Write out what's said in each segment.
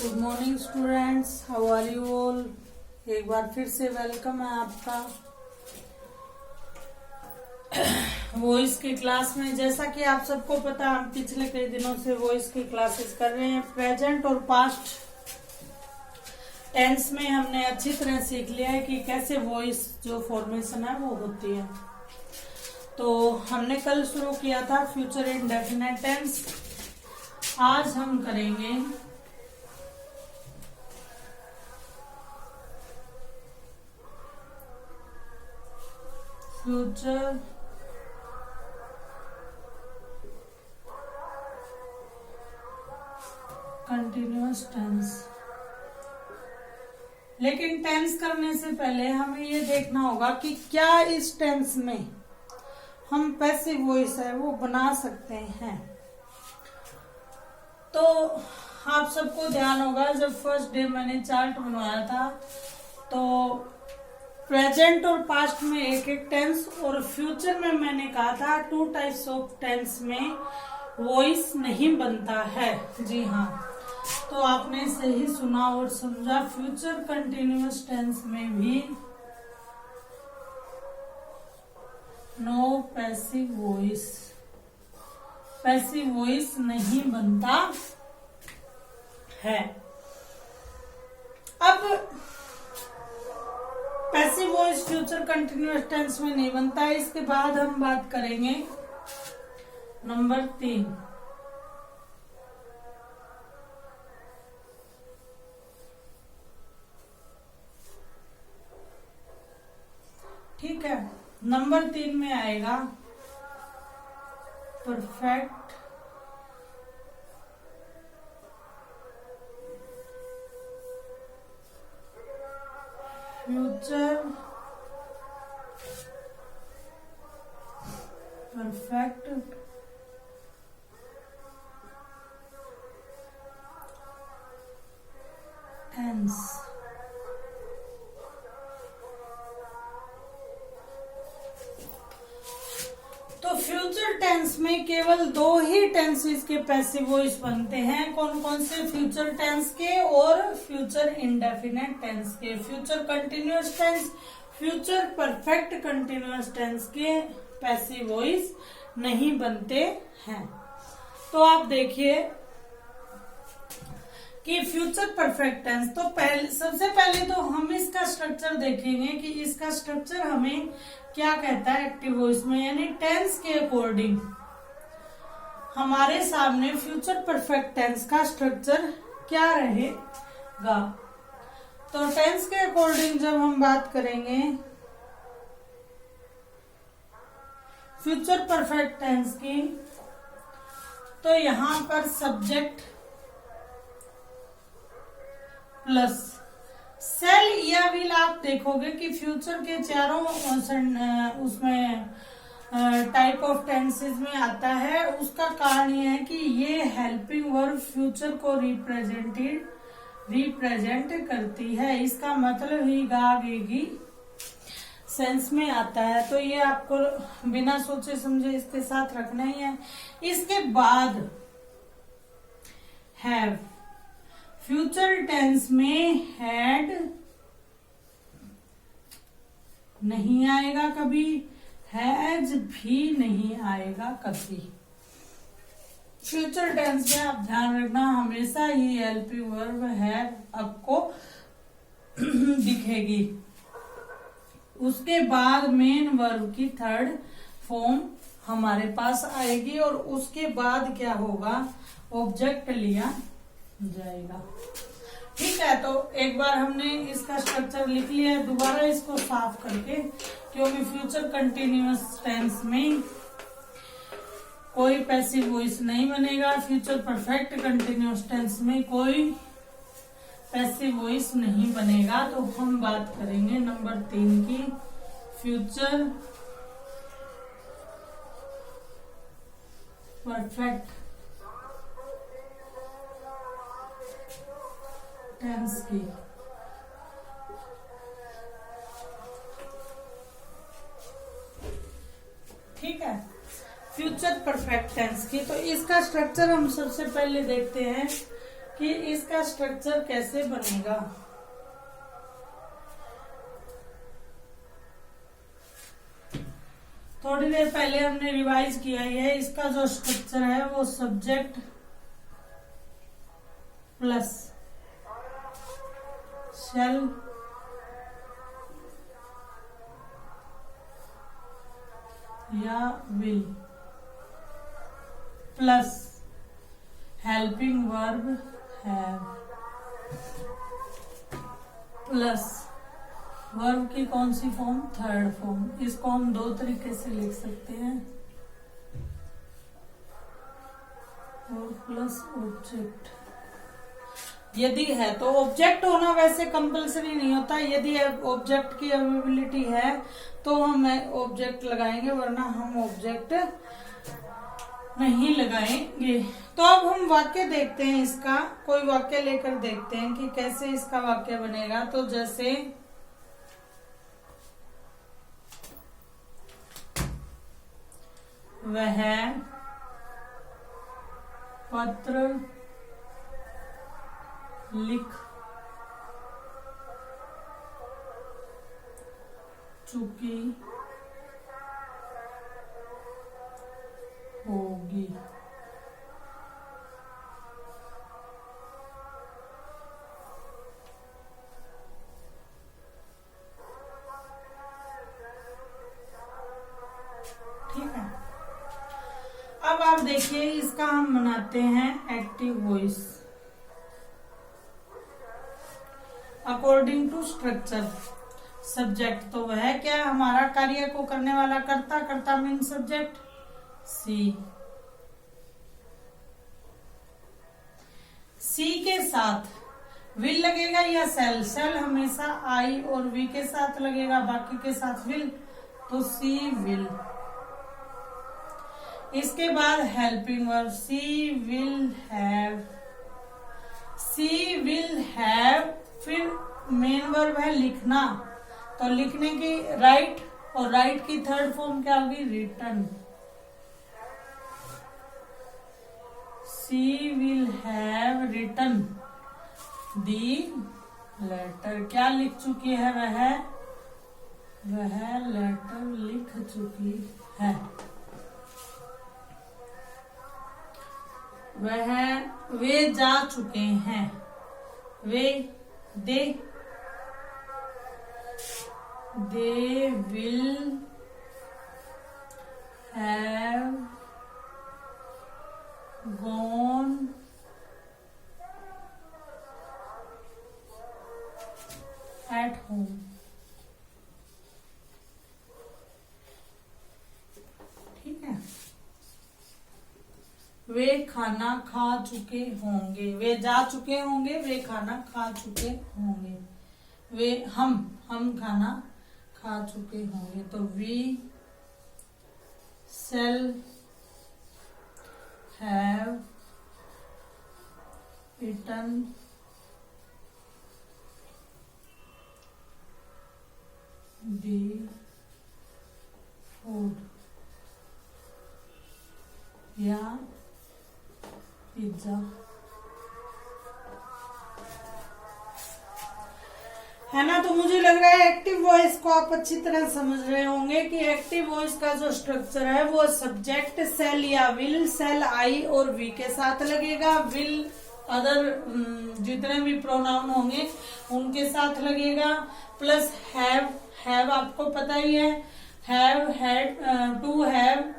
Good morning students, how are you all. एक बार फिर से वेलकम है आपका वॉइस की क्लास में। जैसा कि आप सबको पता, हम पिछले कई दिनों से वॉइस की क्लासेस कर रहे हैं। प्रेजेंट और पास्ट टेंस में हमने अच्छी तरह सीख लिया है कि कैसे वॉइस जो फॉर्मेशन है वो होती है। तो हमने कल शुरू किया था फ्यूचर इंडेफिनिट टेंस। आज हम करेंगे फ्यूचर कंटिन्यूअस टेंस। लेकिन टेंस करने से पहले हमें ये देखना होगा कि क्या इस टेंस में हम पैसिव वॉइस है वो बना सकते हैं। तो आप सबको ध्यान होगा, जब फर्स्ट डे मैंने चार्ट बनवाया था तो प्रेजेंट और पास्ट में एक एक टेंस और फ्यूचर में मैंने कहा था 2 टाइप्स ऑफ टेंस में वॉइस नहीं बनता है। जी हाँ, तो आपने सही सुना और समझा। फ्यूचर कंटिन्यूअस टेंस में भी no passive voice, passive voice नहीं बनता है। अब passive voice future continuous tense में नहीं बनता है। इसके बाद हम बात करेंगे नंबर 3, ठीक है। नंबर 3 में आएगा परफेक्ट फ्यूचर परफेक्ट टेंस। तो फ्यूचर टेंस में केवल 2 ही टेंसेस के पैसिव वॉइस बनते हैं। कौन कौन से? फ्यूचर टेंस के और फ्यूचर इंडेफिनिट टेंस के। Future continuous tense, future perfect continuous tense के पैसिव वॉइस नहीं बनते हैं। तो आप देखिए कि फ्यूचर परफेक्ट टेंस, तो सबसे पहले तो हम इसका स्ट्रक्चर देखेंगे कि इसका स्ट्रक्चर हमें क्या कहता है एक्टिव वॉइस में, यानी टेंस के अकॉर्डिंग हमारे सामने फ्यूचर परफेक्ट टेंस का स्ट्रक्चर क्या रहेगा। तो टेंस के अकॉर्डिंग जब हम बात करेंगे फ्यूचर परफेक्ट टेंस की, तो यहां पर सब्जेक्ट प्लस सेल या विल। आप देखोगे कि फ्यूचर के चारों उसमें टाइप ऑफ टेंसेस में आता है। उसका कारण यह है कि ये हेल्पिंग वर्ब फ्यूचर को रिप्रेजेंट करती है। इसका मतलब ही गा गेगी सेंस में आता है। तो ये आपको बिना सोचे समझे इसके साथ रखना ही है। इसके बाद हैव, फ्यूचर टेंस में हैड नहीं आएगा कभी, हैज भी नहीं आएगा कभी। फ्यूचर टेंस में आप ध्यान रखना, हमेशा ही हेल्पिंग वर्ब हैव आपको दिखेगी। उसके बाद मेन वर्ब की थर्ड फॉर्म हमारे पास आएगी और उसके बाद क्या होगा, ऑब्जेक्ट लिया जाएगा। ठीक है, तो एक बार हमने इसका स्ट्रक्चर लिख लिया है, दोबारा इसको साफ करके, क्योंकि फ्यूचर कंटिन्यूअस टेंस में कोई पैसिव वॉइस नहीं बनेगा। फ्यूचर परफेक्ट कंटिन्यूअस टेंस में कोई पैसिव वॉइस नहीं बनेगा। तो हम बात करेंगे नंबर 3 की, फ्यूचर परफेक्ट टेंस की। ठीक है, फ्यूचर परफेक्ट टेंस की। तो इसका स्ट्रक्चर हम सबसे पहले देखते हैं कि इसका स्ट्रक्चर कैसे बनेगा। थोड़ी देर पहले हमने रिवाइज किया है। इसका जो स्ट्रक्चर है वो सब्जेक्ट प्लस शेल या will plus helping verb have plus verb की कौन सी फॉर्म, थर्ड फॉर्म। इसको हम दो तरीके से लिख सकते हैं, और प्लस ऑब्जेक्ट यदि है तो। ऑब्जेक्ट होना वैसे कंपलसरी नहीं होता, यदि ऑब्जेक्ट की अवेलेबिलिटी है तो हम ऑब्जेक्ट लगाएंगे, वरना हम ऑब्जेक्ट नहीं लगाएंगे। तो अब हम वाक्य देखते हैं इसका, कोई वाक्य लेकर देखते हैं कि कैसे इसका वाक्य बनेगा। तो जैसे वह पत्र लिख चुकी होगी। ठीक है। अब आप देखिए इसका हम बनाते हैं active voice according to structure. Subject तो वह क्या, हमारा कार्य को करने वाला कर्ता, कर्ता मीन सब्जेक्ट सी। सी के साथ विल लगेगा या सेल, सेल हमेशा आई और वी के साथ लगेगा, बाकी के साथ विल, तो सी विल। इसके बाद helping verb she will have, she will have. फिर मेन वर्ब है लिखना, तो लिखने की राइट, और राइट की थर्ड फॉर्म क्या होगी, written. She will have written the letter. क्या लिख चुकी है वह लेटर लिख चुकी है। वे जा चुके हैं, they will have gone at home. ठीक है। वे खाना खा चुके होंगे, वे जा चुके होंगे, वे खाना खा चुके होंगे। वे हम खाना खा चुके होंगे, तो we shall have eaten the food या पिज्जा। है ना। तो मुझे लग रहा है एक्टिव वॉइस को आप अच्छी तरह समझ रहे होंगे कि एक्टिव वॉइस का जो स्ट्रक्चर है वो सब्जेक्ट सेल या विल, सेल आई और वी के साथ लगेगा, विल अदर जितने भी प्रोनाउन होंगे उनके साथ लगेगा, प्लस हैव आपको पता ही है, हैव, हैड, टू हैव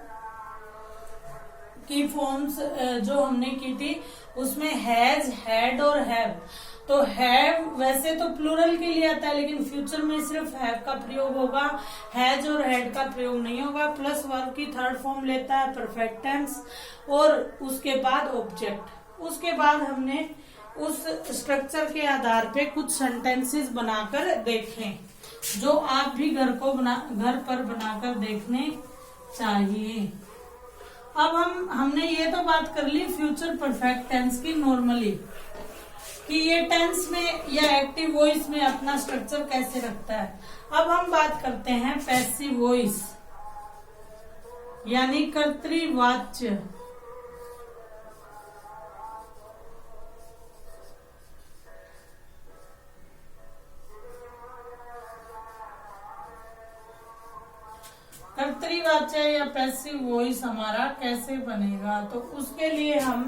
की फॉर्म्स जो हमने की थी उसमें हैज, हैड और हैव। तो हैव वैसे तो प्लूरल के लिए आता है, लेकिन फ्यूचर में सिर्फ हैव का प्रयोग होगा, हैज और हैड का प्रयोग नहीं होगा। प्लस वर्ब की थर्ड फॉर्म लेता है परफेक्ट टेंस, और उसके बाद ऑब्जेक्ट। उसके बाद हमने उस स्ट्रक्चर के आधार पे कुछ सेंटेंसेस बनाकर देखें, जो आप भी घर पर बनाकर देखने चाहिए। अब हमने ये तो बात कर ली फ्यूचर परफेक्ट टेंस की नॉर्मली, कि ये टेंस में या एक्टिव वॉइस में अपना स्ट्रक्चर कैसे रखता है। अब हम बात करते हैं पैसिव वॉइस यानी कर्तृवाच्य। वाच्य या पैसिव वॉइस हमारा कैसे बनेगा, तो उसके लिए हम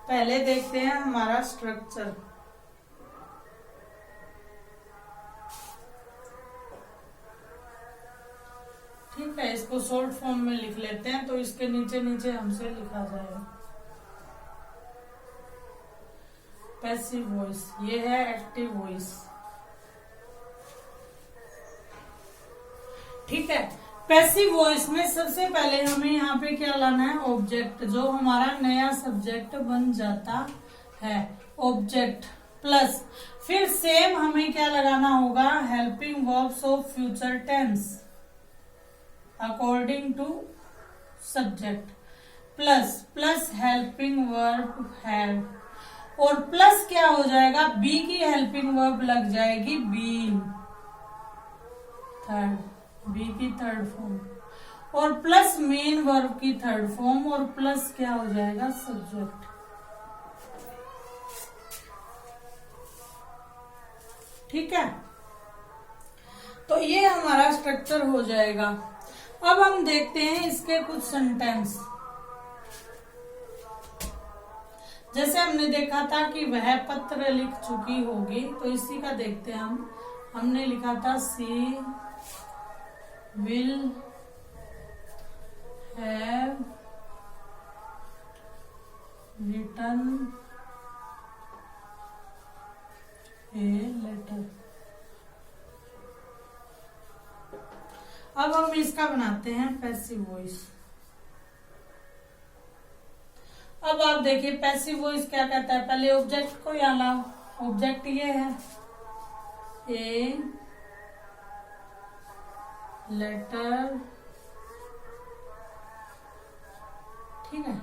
पहले देखते हैं हमारा स्ट्रक्चर। ठीक है, इसको शॉर्ट फॉर्म में लिख लेते हैं, तो इसके नीचे नीचे हमसे लिखा जाएगा। पैसिव वॉइस, ये है एक्टिव वॉइस। ठीक है, पैसिव वॉइस में सबसे पहले हमें यहाँ पे क्या लाना है, ऑब्जेक्ट, जो हमारा नया सब्जेक्ट बन जाता है, ऑब्जेक्ट प्लस फिर सेम हमें क्या लगाना होगा, helping verbs of future tense according to subject, plus helping verb have, और प्लस क्या हो जाएगा, बी की हेल्पिंग वर्ब लग जाएगी बीइंग, बी की थर्ड फॉर्म, और प्लस मेन वर्ब की थर्ड फॉर्म, और प्लस क्या हो जाएगा, सब्जेक्ट। ठीक है, तो ये हमारा स्ट्रक्चर हो जाएगा। अब हम देखते हैं इसके कुछ सेंटेंस। जैसे हमने देखा था कि वह पत्र लिख चुकी होगी, तो इसी का देखते हैं हम। हमने लिखा था she will have written a letter. अब हम इसका बनाते हैं पैसिव वॉइस। अब आप देखिए पैसिव वॉइस क्या कहता है, पहले ऑब्जेक्ट को यहाँ लाओ, ऑब्जेक्ट ये है ए लेटर, ठीक है,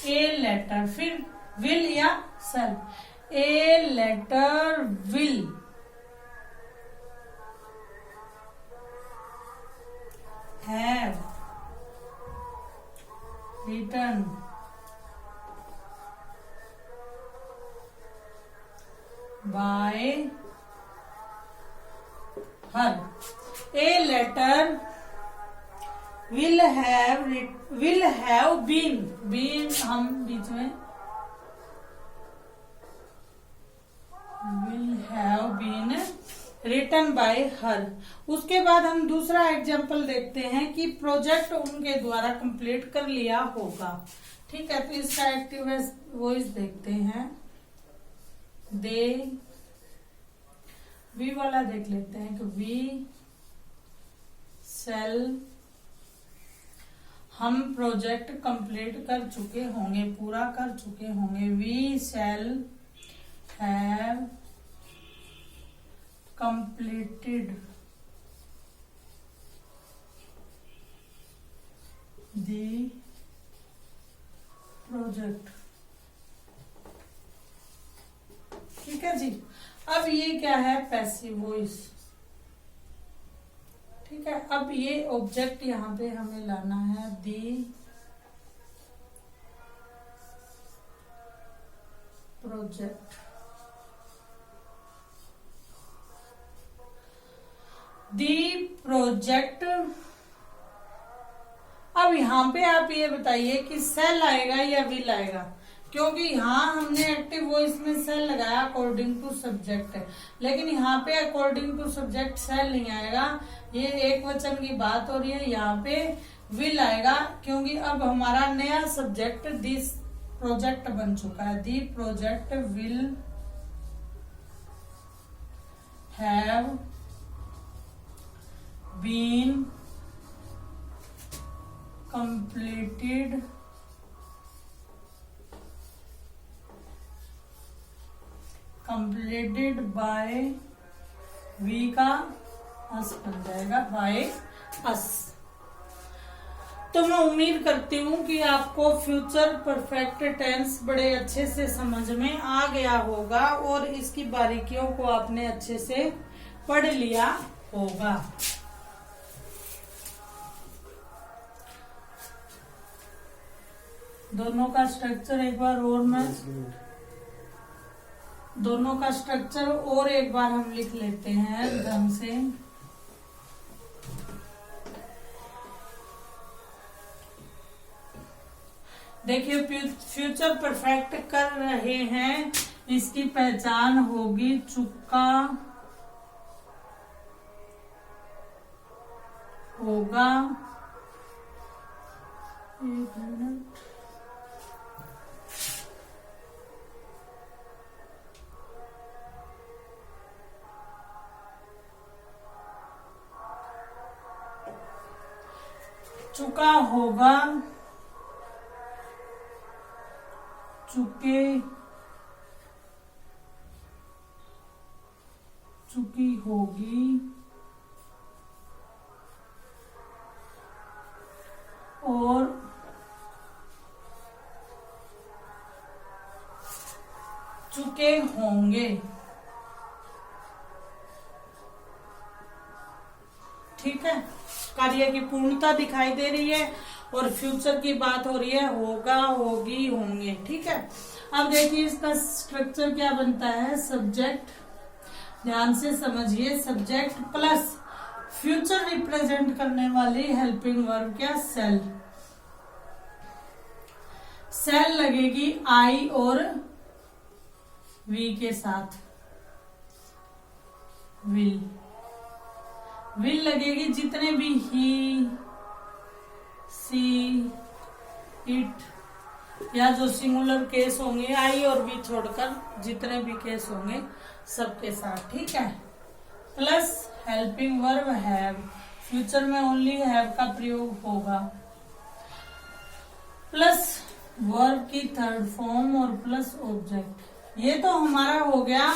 ए लेटर, फिर विल या shall, a letter will have written by her, a letter will have been हम बीच में will have been written by her. उसके बाद हम दूसरा एग्जाम्पल देखते हैं कि प्रोजेक्ट उनके द्वारा कंप्लीट कर लिया होगा। ठीक है, तो इसका एक्टिव वॉइस देखते हैं। दे, वी वाला देख लेते हैं कि वी सेल, हम प्रोजेक्ट कंप्लीट कर चुके होंगे, पूरा कर चुके होंगे। We shall have completed the project. ठीक है जी, अब ये क्या है, पैसिव वॉइस। ठीक है, अब ये ऑब्जेक्ट यहां पे हमें लाना है, दी प्रोजेक्ट, दी प्रोजेक्ट। अब यहां पे आप ये बताइए कि सेल आएगा या विल आएगा, क्योंकि यहाँ हमने एक्टिव वॉइस में सेल लगाया अकॉर्डिंग टू सब्जेक्ट है, लेकिन यहाँ पे अकॉर्डिंग टू सब्जेक्ट सेल नहीं आएगा, ये एक वचन की बात हो रही है। यहाँ पे विल आएगा, क्योंकि अब हमारा नया सब्जेक्ट दिस प्रोजेक्ट बन चुका है। The project will have been completed by, we का अस बन जाएगा, बाय अस। तो मैं उम्मीद करती हूँ कि आपको फ्यूचर परफेक्ट टेंस बड़े अच्छे से समझ में आ गया होगा और इसकी बारीकियों को आपने अच्छे से पढ़ लिया होगा। दोनों का स्ट्रक्चर एक बार और मैं दोनों का स्ट्रक्चर और एक बार हम लिख लेते हैं ढंग से। देखिए फ्यूचर परफेक्ट कर रहे हैं, इसकी पहचान होगी चुका होगा, एक मिनट, चुका होगा, चुके, चुकी होगी, और चुके होंगे। ठीक है, कार्य की पूर्णता दिखाई दे रही है और फ्यूचर की बात हो रही है, होगा, होगी, होंगे। ठीक है, अब देखिए इसका स्ट्रक्चर क्या बनता है। सब्जेक्ट, ध्यान से समझिए, सब्जेक्ट प्लस फ्यूचर रिप्रेजेंट करने वाली हेल्पिंग वर्ब, क्या, सेल। सेल लगेगी आई और वी के साथ, विल। विल लगेगी जितने भी ही, सी, इट या जो सिंगुलर केस होंगे, आई और वी छोड़कर जितने भी केस होंगे सबके साथ। ठीक है, plus helping verb have, future में ओनली हैव का प्रयोग होगा, प्लस वर्ब की थर्ड फॉर्म और प्लस ऑब्जेक्ट। ये तो हमारा हो गया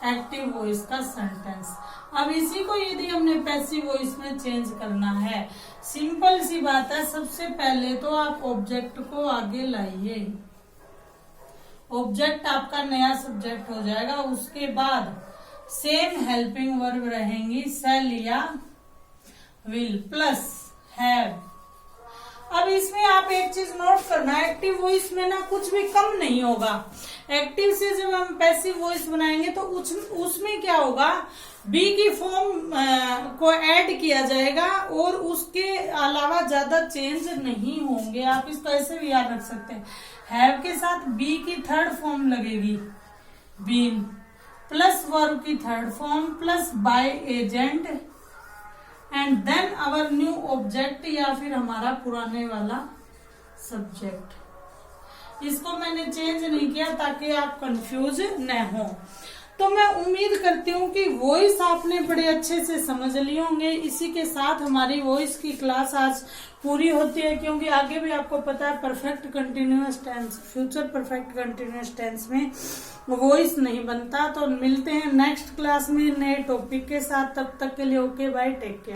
एक्टिव वॉइस का सेंटेंस। अब इसी को यदि हमने पैसिव वॉइस में चेंज करना है, सिंपल सी बात है, सबसे पहले तो आप ऑब्जेक्ट को आगे लाइए, ऑब्जेक्ट आपका नया सब्जेक्ट हो जाएगा। उसके बाद सेम हेल्पिंग वर्ब रहेंगी, सेल या विल प्लस हैव। अब इसमें आप एक चीज नोट करना, एक्टिव वॉइस में ना कुछ भी कम नहीं होगा। एक्टिव से जब हम पैसिव वॉइस बनाएंगे तो उसमें क्या होगा, बी की फॉर्म को ऐड किया जाएगा और उसके अलावा ज्यादा चेंज नहीं होंगे। आप इसको ऐसे भी याद रख सकते हैं, हैव के साथ बी की थर्ड फॉर्म लगेगी, बीन, प्लस वर्ब की third form plus by agent and then our new object या फिर हमारा पुराने वाला सब्जेक्ट। इसको मैंने चेंज नहीं किया ताकि आप कंफ्यूज न हो। तो मैं उम्मीद करती हूँ कि वॉइस आपने बड़े अच्छे से समझ लिए होंगे। इसी के साथ हमारी वॉइस की क्लास आज पूरी होती है, क्योंकि आगे भी आपको पता है perfect continuous tense, future perfect continuous tense में वॉइस नहीं बनता। तो मिलते हैं नेक्स्ट क्लास में नए टॉपिक के साथ, तब तक के लिए ओके बाय, टेक केयर।